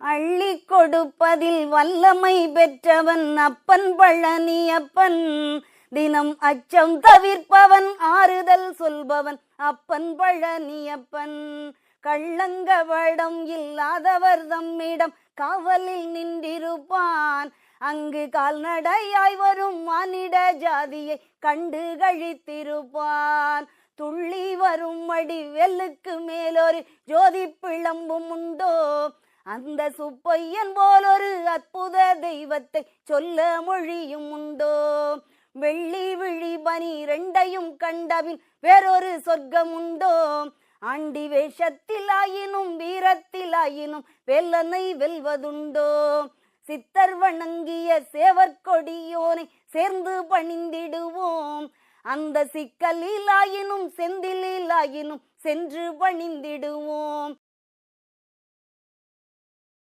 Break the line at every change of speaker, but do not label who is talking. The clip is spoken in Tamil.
அள்ளி கொடுப்பதில் வல்லமை பெற்றவன் அப்பன் பழனியப்பன். தினம் அச்சம் தவிர்ப்பவன் ஆறுதல் சொல்பவன் அப்பன் பழனியப்பன். கள்ளங்கவடம் இல்லாதவர் தம்மிடம் காவலில் நின்றிருப்பான். அங்கு கால்நடையாய் வரும் மானிட ஜாதியை கண்டு கழித்திருப்பான். துள்ளி வரும் வடிவேலுக்கு மேலொரு ஜோதி பிளம்பும் உண்டோ? அந்த சுப்பையன் போலொரு அற்புத தெய்வத்தை சொல்ல மொழியும் உண்டோ? வெள்ளி விழி பனி ரெண்டையும் கண்டபின் வேறொரு சொர்க்கம் உண்டோ? ஆண்டி வேஷத்திலாயினும் வீரத்திலாயினும் வெல்லனை வெல்வதுண்டோ? சித்தர் வணங்கிய சேவற்கொடியோனை சேர்ந்து பணிந்திடுவோம். அந்த சிக்கலிலாயினும் செந்திலாயினும் சென்று பணிந்திடுவோம்.